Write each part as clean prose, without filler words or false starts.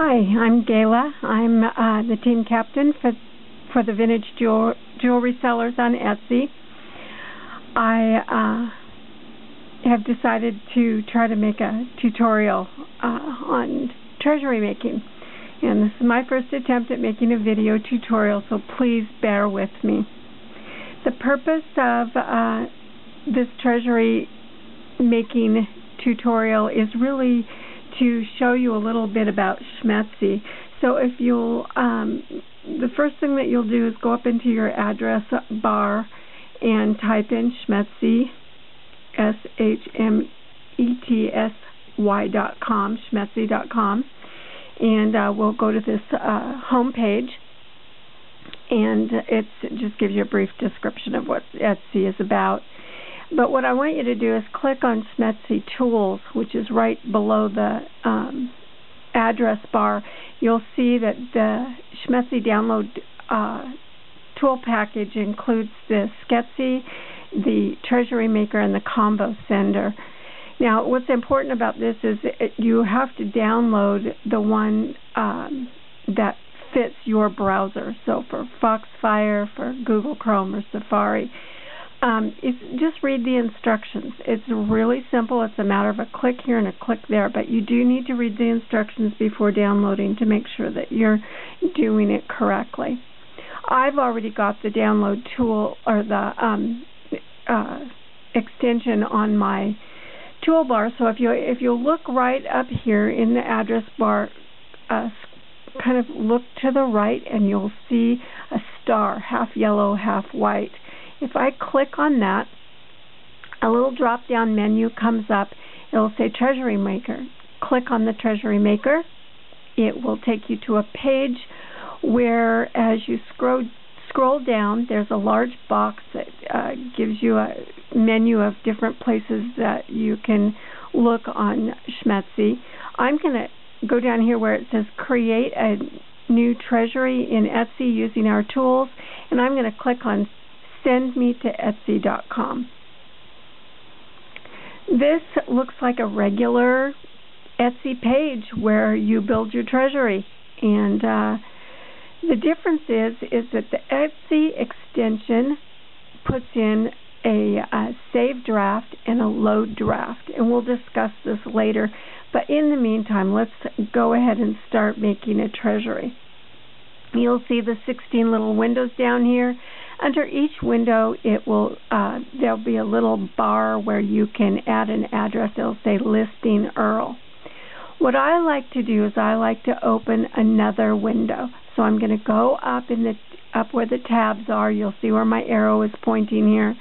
Hi, I'm Gayla. I'm the team captain for the vintage jewelry sellers on Etsy. I have decided to try to make a tutorial on treasury making. And this is my first attempt at making a video tutorial, so please bear with me. The purpose of this treasury making tutorial is really to show you a little bit about Shmetsy. So if you'll, the first thing that you'll do is go up into your address bar and type in Shmetsy, SHMETSY.com, Shmetsy.com, and we'll go to this home page, and it just gives you a brief description of what Etsy is about. But what I want you to do is click on Shmetsy Tools, which is right below the address bar. You'll see that the Shmetsy download tool package includes the Shmetsy, the Treasury Maker, and the Convo sender. Now, what's important about this is you have to download the one that fits your browser. So for Foxfire, for Google Chrome, or Safari. Just read the instructions. It's really simple. It's a matter of a click here and a click there, but you do need to read the instructions before downloading to make sure that you're doing it correctly. I've already got the download tool or the extension on my toolbar, so if you look right up here in the address bar, kind of look to the right, and you'll see a star, half yellow, half white. If I click on that, a little drop-down menu comes up. It will say Treasury Maker. Click on the Treasury Maker. It will take you to a page where, as you scroll down, there's a large box that gives you a menu of different places that you can look on Shmetsy. I'm going to go down here where it says Create a New Treasury in Etsy using our tools, and I'm going to click on Send me to Etsy.com. This looks like a regular Etsy page where you build your treasury, and the difference is that the Etsy extension puts in a save draft and a load draft, and we'll discuss this later. But in the meantime, let's go ahead and start making a treasury. You'll see the 16 little windows down here. Under each window, it will there'll be a little bar where you can add an address. It'll say Listing Earl. What I like to do is I like to open another window. So I'm going to go up where the tabs are. You'll see where my arrow is pointing here.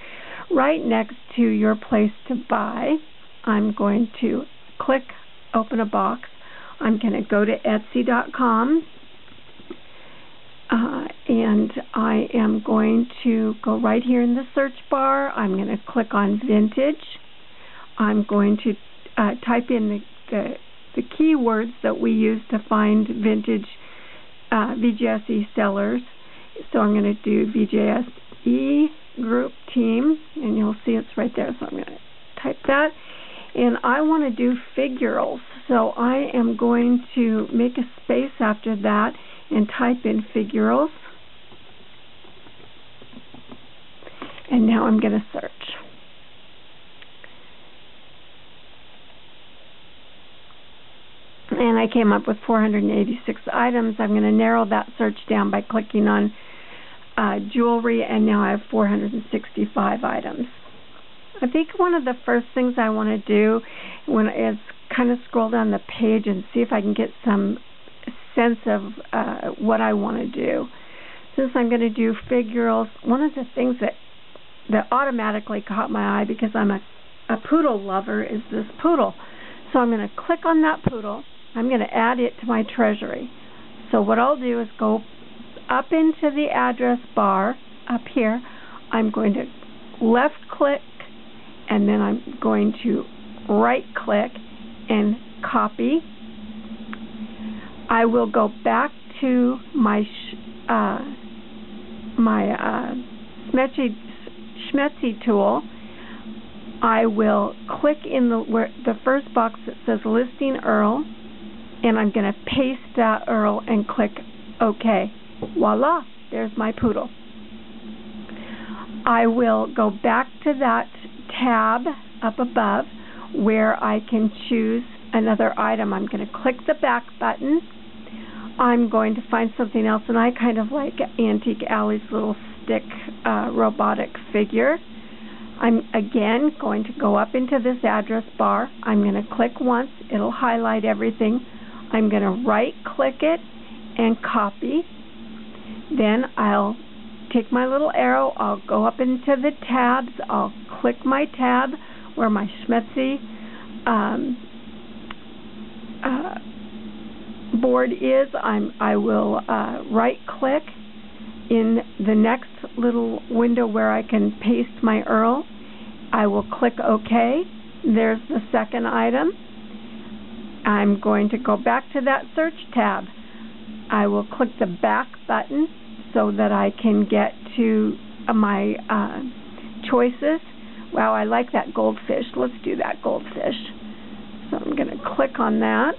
Right next to your place to buy, I'm going to click Open a Box. I'm going to go to Etsy.com. And I am going to go right here in the search bar. I'm going to click on Vintage. I'm going to type in the keywords that we use to find vintage VJSE sellers. So I'm going to do VJSE Group Team, and you'll see it's right there. So I'm going to type that. And I want to do figurals. So I am going to make a space after that and type in figurals. And now I'm going to search. And I came up with 486 items. I'm going to narrow that search down by clicking on jewelry, and now I have 465 items. I think one of the first things I want to do is kind of scroll down the page and see if I can get some sense of what I want to do. Since I'm going to do figurals, one of the things that automatically caught my eye, because I'm a poodle lover, is this poodle. So I'm going to click on that poodle. I'm going to add it to my treasury. So what I'll do is go up into the address bar up here. I'm going to left click, and then I'm going to right click and copy. I will go back to my Shmetsy tool. I will click in the first box that says Listing Earl. and I'm going to paste that URL and click OK. Voila, there's my poodle. I will go back to that tab up above where I can choose another item. I'm going to click the back button. I'm going to find something else, and I kind of like Antique Alley's little stick robotic figure. I'm again going to go up into this address bar. I'm going to click once. It'll highlight everything. I'm going to right click it and copy. Then I'll take my little arrow, I'll go up into the tabs, I'll click my tab where my Shmetsy board is. I will right click in the next little window where I can paste my URL. I will click OK. There's the second item. I'm going to go back to that search tab. I will click the back button so that I can get to my choices. Wow, I like that goldfish. Let's do that goldfish. So I'm going to click on that,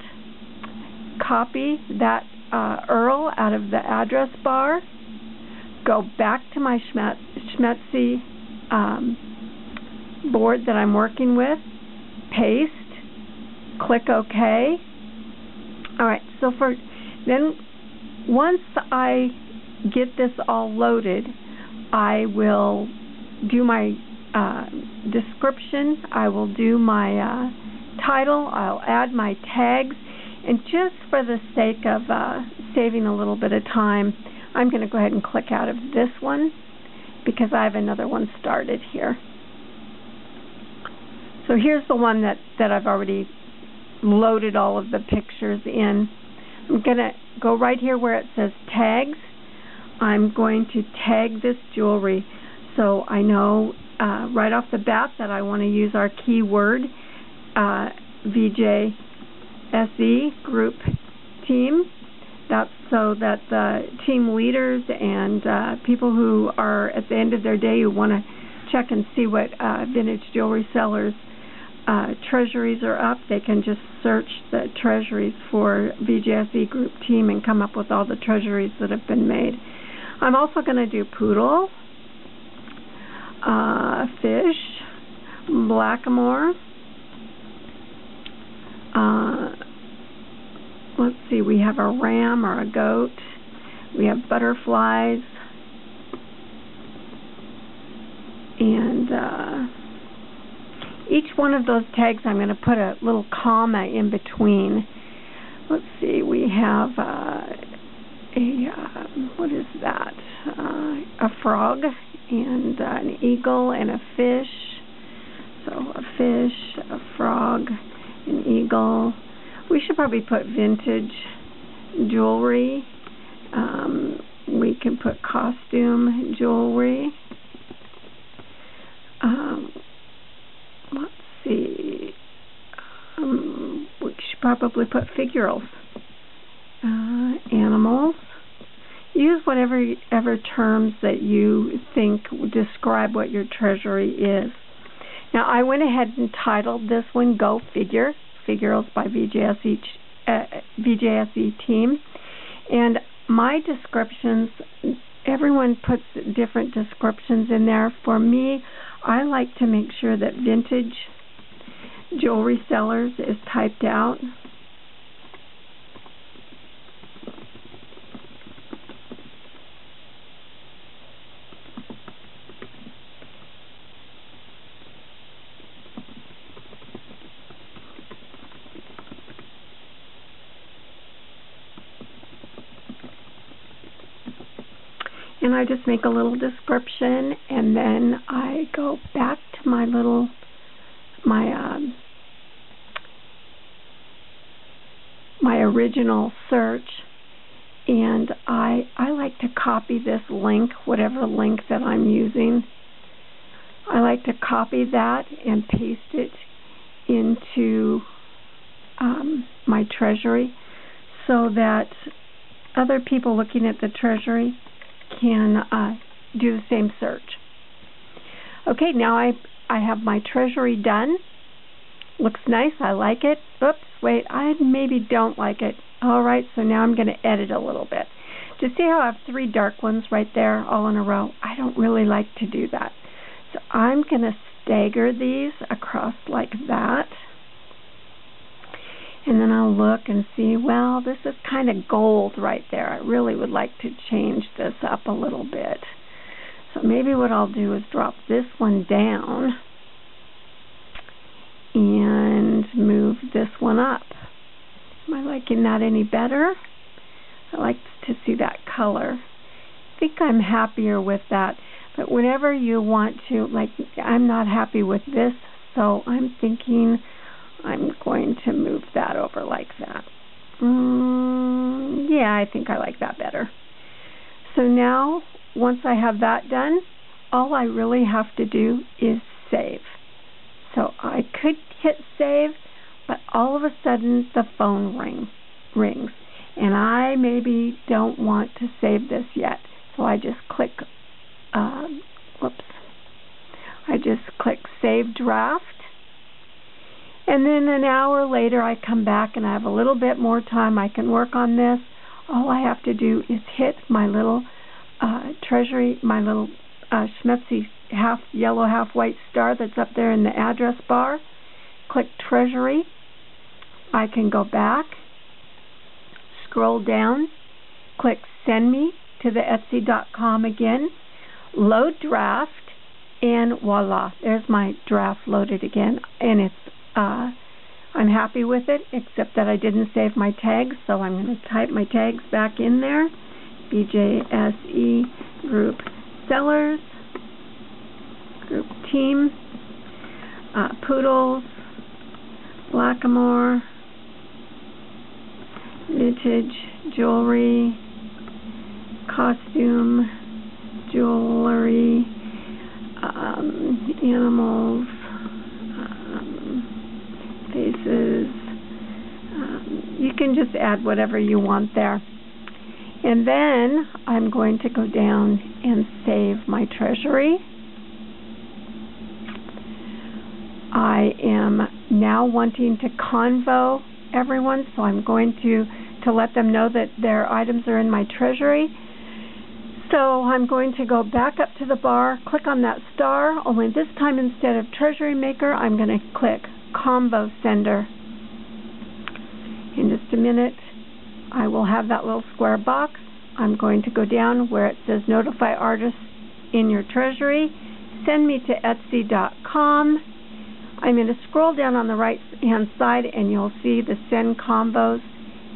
copy that URL out of the address bar, go back to my Shmetsy board that I'm working with, paste, click OK. All right, so then once I get this all loaded, I will do my description, I will do my title, I'll add my tags, and just for the sake of saving a little bit of time, I'm going to go ahead and click out of this one because I have another one started here. So here's the one that I've already loaded all of the pictures in. I'm going to go right here where it says tags. I'm going to tag this jewelry so I know right off the bat that I want to use our keyword VJSE group team. That's so that the team leaders and people who are at the end of their day who want to check and see what vintage jewelry sellers treasuries are up, they can just search the treasuries for VJSE group team and come up with all the treasuries that have been made. I'm also going to do poodle, fish, blackamoor. Let's see, we have a ram or a goat. We have butterflies. And each one of those tags I'm going to put a little comma in between. Let's see, we have what is that? A frog and an eagle and a fish. So a fish, a frog, an eagle. We should probably put vintage jewelry. We can put costume jewelry. Let's see. We should probably put figurals. Animals. Use whatever terms that you think describe what your treasury is. Now, I went ahead and titled this one Go Figure, Figurals by VJSE team. And my descriptions, everyone puts different descriptions in there. For me, I like to make sure that vintage jewelry sellers is typed out. And I just make a little description, and then I go back to my original search, and I like to copy this link, whatever link that I'm using. I like to copy that and paste it into my treasury so that other people looking at the treasury can do the same search. Okay, now I have my treasury done, looks nice. I like it. Oops, wait, I maybe don't like it. All right, so now I'm going to edit a little bit. To see how I have 3 dark ones right there all in a row, I don't really like to do that. So I'm going to stagger these across like that. And then I'll look and see, well, this is kind of gold right there. I really would like to change this up a little bit. So maybe what I'll do is drop this one down and move this one up. Am I liking that any better? I like to see that color. I think I'm happier with that. But whenever you want to, like, I'm not happy with this, so I'm thinking I'm going to move that over like that. Yeah, I think I like that better. So now, once I have that done, all I really have to do is save. So I could hit save, but all of a sudden the phone rings. And I maybe don't want to save this yet. So I just click, I just click Save Draft. And then an hour later I come back and I have a little bit more time. I can work on this. All I have to do is hit my little Treasury, my little Shmetsy half yellow, half white star that's up there in the address bar. Click Treasury. I can go back, scroll down, click Send Me to the Etsy.com again, load draft, and voila, there's my draft loaded again. And it's I'm happy with it, except that I didn't save my tags, so I'm going to type my tags back in there. VJSE Group Sellers, Group Team, Poodles, Blackamoor, Vintage Jewelry, Costume Jewelry, Animals, Faces. You can just add whatever you want there. And then I'm going to go down and save my Treasury. I am now wanting to Convo everyone, so I'm going to let them know that their items are in my Treasury. So I'm going to go back up to the bar, click on that star, only this time instead of Treasury Maker, I'm going to click Convo Sender. In just a minute, I will have that little square box. I'm going to go down where it says Notify Artists in your Treasury. Send me to Etsy.com. I'm going to scroll down on the right-hand side, and you'll see the Send Combos.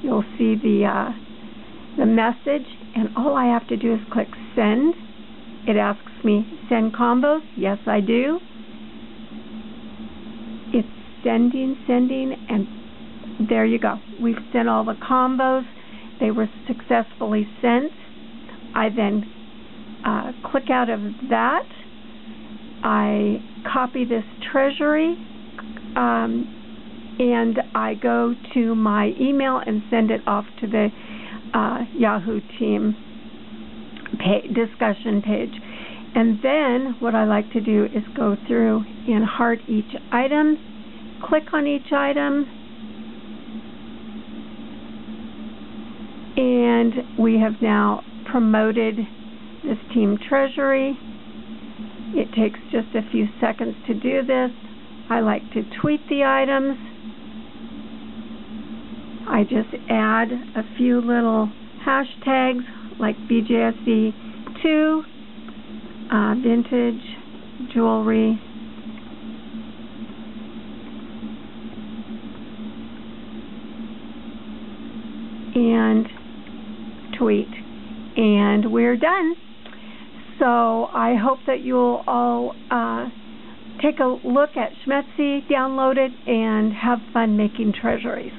You'll see the message, and all I have to do is click Send. It asks me, Send Combos? Yes, I do. It's sending, and there you go. We've sent all the combos. They were successfully sent. I then click out of that. I copy this Treasury, and I go to my email and send it off to the Yahoo team discussion page. And then what I like to do is go through and heart each item, click on each item, and we have now promoted this team Treasury. It takes just a few seconds to do this. I like to tweet the items. I just add a few little hashtags like VJSE2, Vintage Jewelry, and tweet, and we're done. So I hope that you'll all take a look at Shmetsy, download it, and have fun making treasuries.